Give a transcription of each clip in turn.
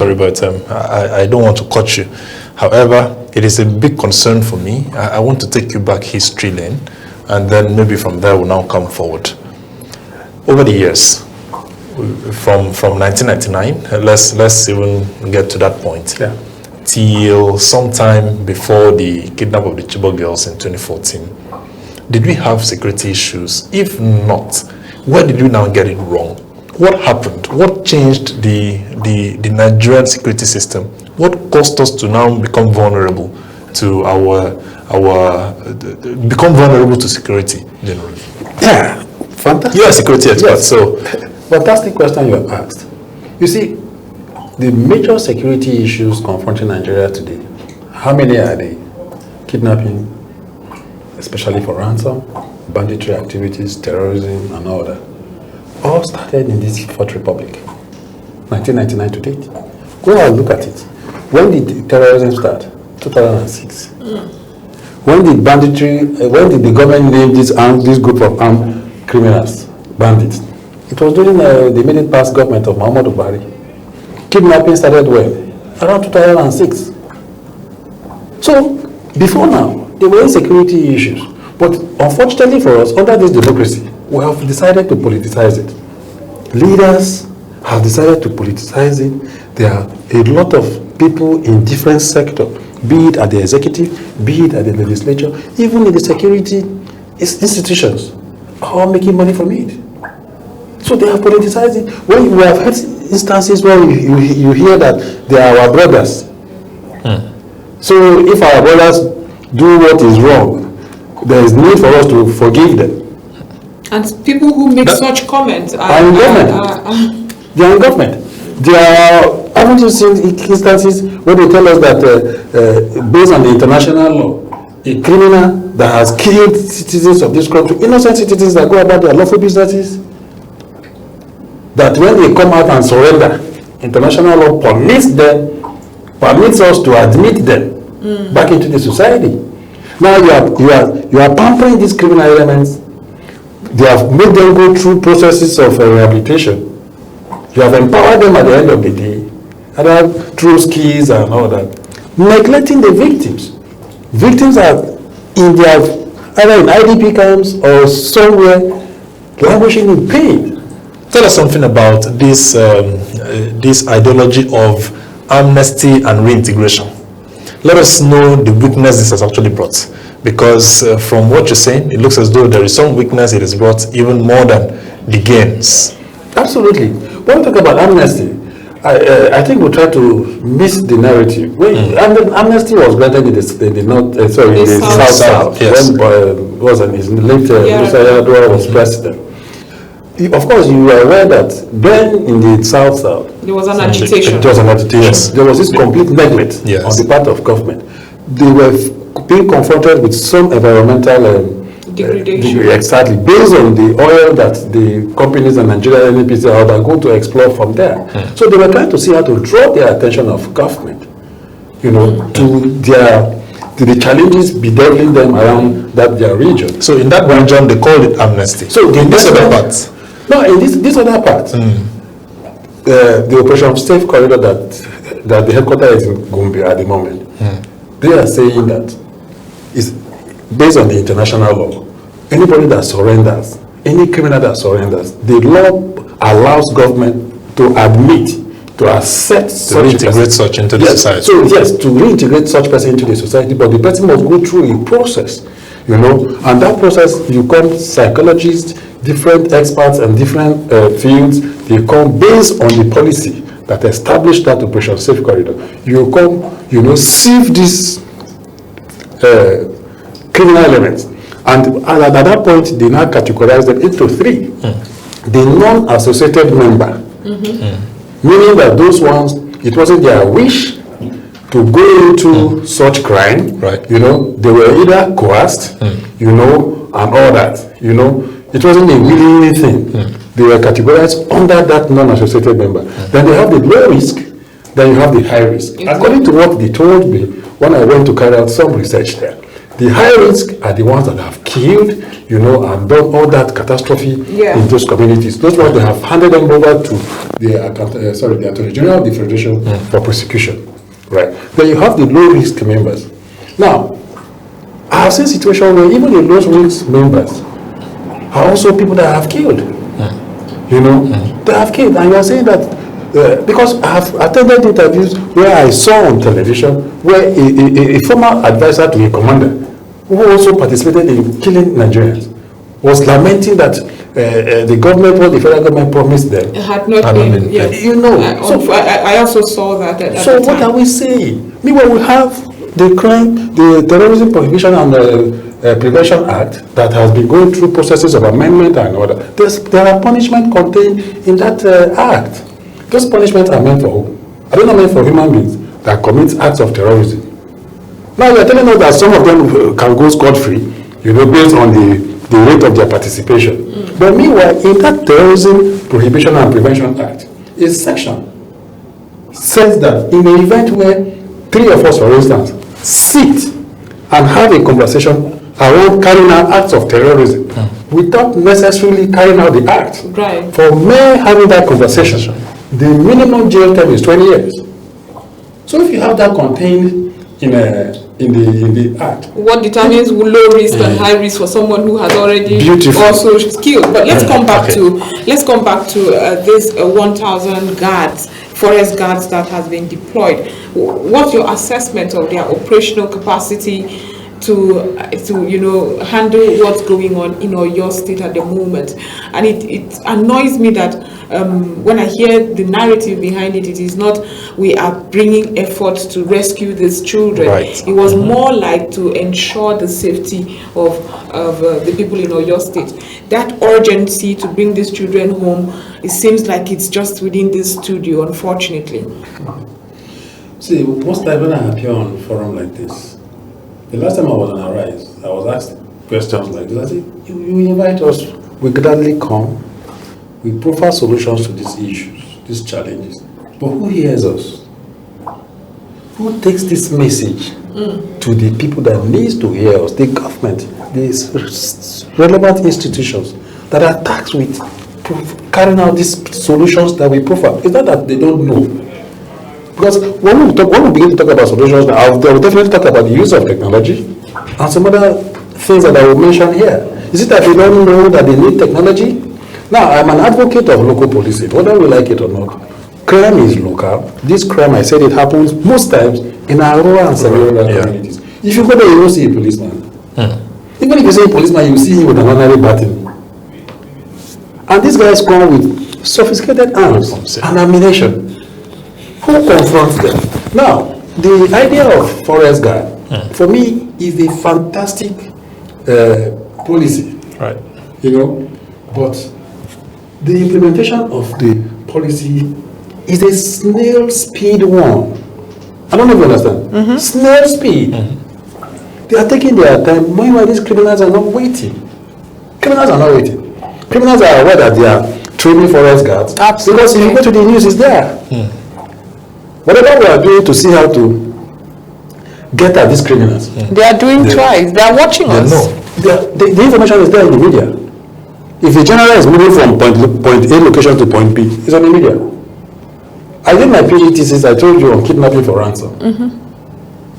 Sorry, but I don't want to cut you. However, it is a big concern for me. I want to take you back history lane, and then maybe from there we'll now come forward. Over the years, from 1999, let's even get to that point, till sometime before the kidnap of the Chibok girls in 2014, did we have security issues? If not, where did we now get it wrong? What happened? What changed the Nigerian security system? What caused us to now become vulnerable to become vulnerable to security generally? Yeah, fantastic. You are a security expert, yes. so fantastic question you have asked. You see, the major security issues confronting Nigeria today, how many are they? Kidnapping, especially for ransom, banditry activities, terrorism, and all that. All started in this Fourth Republic, 1999 to date. Go and look at it. When did terrorism start? 2006. When did banditry, when did the government name this group of armed criminals, bandits? It was during the immediate past government of Muhammadu Buhari. Kidnapping started when? Around 2006. So, before now, there were insecurity issues. But unfortunately for us, under this democracy, we have decided to politicize it. Leaders have decided to politicize it. There are a lot of people in different sectors, be it at the executive, be it at the legislature, even in the security institutions, are all making money from it. So they have politicized it. When we have had instances where you hear that they are our brothers. So if our brothers do what is wrong, there is need for us to forgive them. And people who make such comments are in government. They are in government. Haven't you seen instances where they tell us that based on the international law, a criminal that has killed citizens of this country, innocent citizens that go about their lawful businesses, that when they come out and surrender, international law permits us to admit them back into the society. Now you are pampering these criminal elements. They have made them go through processes of rehabilitation. You have empowered them at the end of the day, and through skills and all that, neglecting the victims. Victims are either in IDP camps or somewhere languishing in pain. Tell us something about this ideology of amnesty and reintegration. Let us know the weakness this has actually brought. Because from what you're saying, it looks as though there is some weakness it has brought even more than the gains. Absolutely. When we talk about amnesty, I think we try to miss the narrative. Amnesty was granted in the South. Yes. When was his late Musa Yar'Adua was president. Of course, you are aware that then in the South, there was an agitation. It was an agitation. Yes. There was this complete neglect on the part of government. They were being confronted with some environmental degradation. Exactly, based on the oil that the companies and Nigerian NPC are going to explore from there. So they were trying to see how to draw the attention of government, to the challenges bedeviling them around their region. So in that region, they called it amnesty. So in this other part? No, in this other part, the Operation Safe Corridor that the headquarters is in Gombe at the moment, they are saying that it's based on the international law. Anybody that surrenders, any criminal that surrenders, the law allows government to admit, to accept to reintegrate such into the society. So yes, to reintegrate such person into the society, but the person must go through a process, and that process, you come psychologists, different experts and different fields, they come based on the policy that established that Operation Safe Corridor. You come, sieve these criminal elements. And at that point, they now categorize them into three. The non-associated member, meaning that those ones, it wasn't their wish to go into such crime. Right. They were either coerced, and all that. It wasn't a willing thing. They were categorized under that non-associated member. Then they have the low risk, then you have the high risk. According to what they told me when I went to carry out some research there, The high risk are the ones that have killed, and done all that catastrophe in those communities. Those ones, they have handed them over to the Attorney General of the Federation for prosecution. Right. Then you have the low risk members. Now, I have seen situations where even the low risk members are also people that have killed. They have killed, and you are saying that because I have attended interviews where I saw on television where a former advisor to a commander who also participated in killing Nigerians was lamenting that the government, what the federal government promised them, it had not been. I also saw that. So what are we saying? Meanwhile, we have the Terrorism Prohibition and Prevention Act that has been going through processes of amendment and order. There are punishments contained in that act. Those punishments are meant for who? Are they not meant for human beings that commit acts of terrorism? Now you are telling us that some of them can go scot-free, based on the rate of their participation. But meanwhile, in that Terrorism Prohibition and Prevention Act, a section says that in the event where 3 of us, for instance, sit and have a conversation around carrying out acts of terrorism without necessarily carrying out the act. Right. For mere having that conversation, the minimum jail term is 20 years. So if you have that contained in the act, what determines low risk and high risk for someone who has already also killed? But let's come back to this 1,000 guards, forest guards that has been deployed. What's your assessment of their operational capacity to handle what's going on in your state at the moment? And it annoys me that when I hear the narrative behind it, it is not we are bringing efforts to rescue these children. Right. It was more like to ensure the safety of the people in Oyo State. That urgency to bring these children home, it seems like it's just within this studio, unfortunately. See, most times when I appear on a forum like this, the last time I was on Arise, I was asked questions like this. I said, you invite us, we gladly come, we profile solutions to these issues, these challenges. But who hears us? Who takes this message to the people that needs to hear us? The government, the relevant institutions that are tasked with carrying out these solutions that we profile. It's not that they don't know. Because when we begin to talk about solutions, I will definitely talk about the use of technology and some other things that I will mention here. Is it that they don't know that they need technology? Now, I'm an advocate of local policing, whether we like it or not. Crime is local. This crime, I said, it happens most times in our rural and semi-rural communities. If you go there, you don't see a policeman. Even if you see a policeman, you see him with an ordinary baton. And these guys come with sophisticated arms and ammunition. Who confronts them? Now, the idea of forest guard, for me, is a fantastic policy. Right. But the implementation of the policy is a snail speed one. I don't know if you understand. Snail speed. They are taking their time. Meanwhile, these criminals are not waiting. Criminals are not waiting. Criminals are aware that they are training forest guards. Absolutely. Because if you go to the news, it's there. Whatever we are doing to see how to get at these criminals. They are doing twice. They are watching us. The information is there in the media. If a general is moving from point A location to point B, it's on the media. I did my PhD thesis, I told you, on kidnapping for ransom.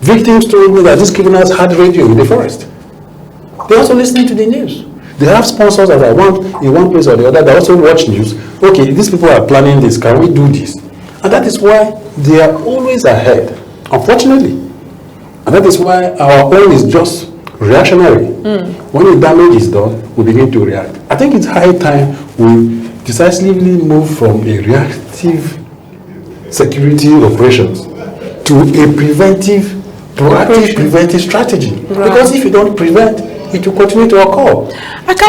Victims told me that these criminals had radio in the forest. They also listening to the news. They have sponsors that I want in one place or the other. They also watch news. Okay, these people are planning this. Can we do this? And that is why they are always ahead, unfortunately. And that is why our own is just reactionary. When the damage is done, we begin to react. I think it's high time we decisively move from a reactive security operations to a proactive preventive strategy. Right. Because if you don't prevent, it will continue to occur. I